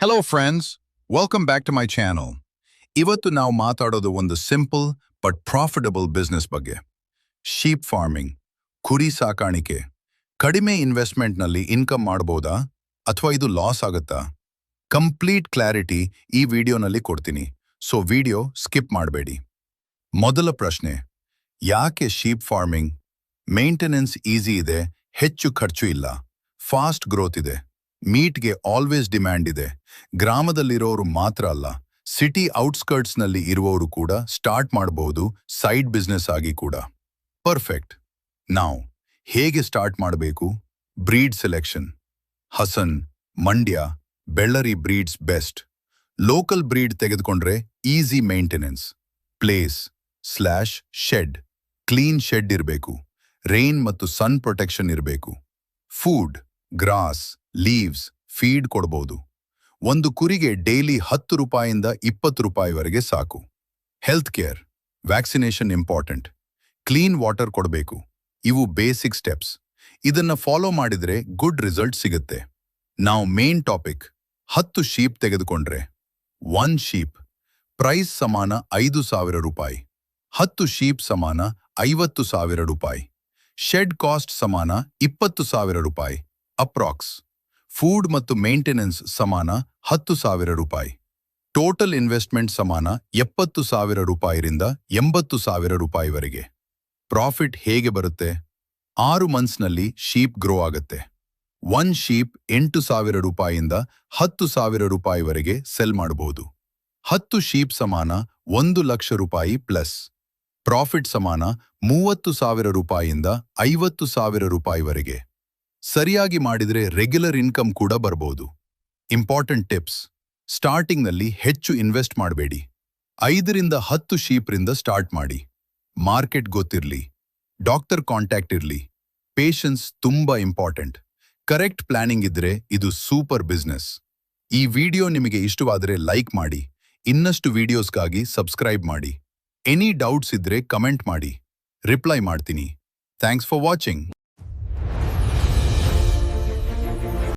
Hello friends, welcome back to my channel. ಇವತ್ತು ನಾವು ಮಾತಾಡೋದು ಒಂದು ಸಿಂಪಲ್ ಬಟ್ ಪ್ರಾಫಿಟಬಲ್ ಬಿಸ್ನೆಸ್ ಬಗ್ಗೆ. ಶೀಪ್ ಫಾರ್ಮಿಂಗ್, ಕುರಿ ಸಾಕಾಣಿಕೆ. ಕಡಿಮೆ ಇನ್ವೆಸ್ಟ್ಮೆಂಟ್ನಲ್ಲಿ ಇನ್ಕಮ್ ಮಾಡಬಹುದಾ ಅಥವಾ ಇದು ಲಾಸ್ ಆಗುತ್ತಾ? ಕಂಪ್ಲೀಟ್ ಕ್ಲಾರಿಟಿ ಈ ವಿಡಿಯೋನಲ್ಲಿ ಕೊಡ್ತೀನಿ, ಸೊ ವಿಡಿಯೋ ಸ್ಕಿಪ್ ಮಾಡಬೇಡಿ. ಮೊದಲ ಪ್ರಶ್ನೆ, ಯಾಕೆ ಶೀಪ್ ಫಾರ್ಮಿಂಗ್? ಮೇಂಟೆನೆನ್ಸ್ ಈಸಿ ಇದೆ, ಹೆಚ್ಚು ಖರ್ಚು ಇಲ್ಲ, ಫಾಸ್ಟ್ ಗ್ರೋತ್ ಇದೆ, ಮೀಟ್ಗೆ ಆಲ್ವೇಸ್ ಡಿಮ್ಯಾಂಡ್ ಇದೆ. ಗ್ರಾಮದಲ್ಲಿರೋರು ಮಾತ್ರ ಅಲ್ಲ, ಸಿಟಿ ಔಟ್ಸ್ಕರ್ಟ್ಸ್ನಲ್ಲಿ ಇರುವವರು ಕೂಡ ಸ್ಟಾರ್ಟ್ ಮಾಡಬಹುದು, ಸೈಡ್ ಬಿಸ್ನೆಸ್ ಆಗಿ ಕೂಡ. ಪರ್ಫೆಕ್ಟ್. ನಾವು ಹೇಗೆ ಸ್ಟಾರ್ಟ್ ಮಾಡಬೇಕು? Breed selection. Hassan, Mandya, Bellary breeds best. Local breed ತೆಗೆದುಕೊಂಡ್ರೆ easy maintenance. Place shed. Clean shed ಇರಬೇಕು. ರೈನ್ ಮತ್ತು ಸನ್ ಪ್ರೊಟೆಕ್ಷನ್ ಇರಬೇಕು. ಫುಡ್, ಗ್ರಾಸ್, ಲೀವ್ಸ್, ಫೀಡ್ ಕೊಡಬಹುದು. ಒಂದು ಕುರಿಗೆ ಡೈಲಿ 10 ರೂಪಾಯಿಂದ 20 ರೂಪಾಯಿವರೆಗೆ ಸಾಕು. Health care, vaccination important. Clean water ಕೊಡಬೇಕು. ಇವು ಬೇಸಿಕ್ ಸ್ಟೆಪ್ಸ್. ಇದನ್ನ ಫಾಲೋ ಮಾಡಿದ್ರೆ ಗುಡ್ ರಿಸಲ್ಟ್ ಸಿಗುತ್ತೆ. ನಾವು ಮೇನ್ ಟಾಪಿಕ್, 10 ಶೀಪ್ ತೆಗೆದುಕೊಂಡ್ರೆ 1 ಶೀಪ್ ಪ್ರೈಸ್ ಸಮಾನ 5,000 ರೂಪಾಯಿ. 10 ಶೀಪ್ ಸಮಾನ 50,000 ರೂಪಾಯಿ. ಶೆಡ್ ಕಾಸ್ಟ್ ಸಮಾನ 20,000 ರೂಪಾಯಿ ಅಪ್ರಾಕ್ಸ್. ಫುಡ್ ಮತ್ತು ಮೇಂಟೆನೆನ್ಸ್ ಸಮಾನ 10,000 ರೂಪಾಯಿ. ಟೋಟಲ್ ಇನ್ವೆಸ್ಟ್ಮೆಂಟ್ ಸಮಾನ 70,000 ರೂಪಾಯಿರಿಂದ 80,000 ರೂಪಾಯಿವರೆಗೆ. ಪ್ರಾಫಿಟ್ ಹೇಗೆ ಬರುತ್ತೆ? 6 ಮಂತ್ಸ್ನಲ್ಲಿ ಶೀಪ್ ಗ್ರೋ ಆಗುತ್ತೆ. 1 ಶೀಪ್ 8,000 ರೂಪಾಯಿಯಿಂದ 10,000 ರೂಪಾಯಿವರೆಗೆ ಸೆಲ್ ಮಾಡಬಹುದು. 10 ಶೀಪ್ ಸಮಾನ 1 ಲಕ್ಷ ರೂಪಾಯಿ ಪ್ಲಸ್. ಪ್ರಾಫಿಟ್ ಸಮಾನ 30,000 ರೂಪಾಯಿಯಿಂದ 50,000 ರೂಪಾಯಿವರೆಗೆ. ಸರಿಯಾಗಿ ಮಾಡಿದರೆ ರೆಗ್ಯುಲರ್ ಇನ್ಕಮ್ ಕೂಡ ಬರಬಹುದು. Important tips. ಸ್ಟಾರ್ಟಿಂಗ್ನಲ್ಲಿ ಹೆಚ್ಚು ಇನ್ವೆಸ್ಟ್ ಮಾಡಬೇಡಿ. 5ರಿಂದ 10 ಶೀಪ್ರಿಂದ ಸ್ಟಾರ್ಟ್ ಮಾಡಿ. ಮಾರ್ಕೆಟ್ ಗೊತ್ತಿರಲಿ, ಡಾಕ್ಟರ್ ಕಾಂಟ್ಯಾಕ್ಟ್ ಇರಲಿ. ಪೇಷನ್ಸ್ ತುಂಬಾ ಇಂಪಾರ್ಟೆಂಟ್. ಕರೆಕ್ಟ್ ಪ್ಲಾನಿಂಗ್ ಇದ್ರೆ ಇದು ಸೂಪರ್ ಬಿಸ್ನೆಸ್. ಈ ವಿಡಿಯೋ ನಿಮಗೆ ಇಷ್ಟವಾದರೆ ಲೈಕ್ ಮಾಡಿ. ಇನ್ನಷ್ಟು ವಿಡಿಯೋಸ್ಗಾಗಿ ಸಬ್ಸ್ಕ್ರೈಬ್ ಮಾಡಿ. ಎನಿ ಡೌಟ್ಸ್ ಇದ್ರೆ ಕಮೆಂಟ್ ಮಾಡಿ, ರಿಪ್ಲೈ ಮಾಡ್ತೀನಿ. Thanks for watching.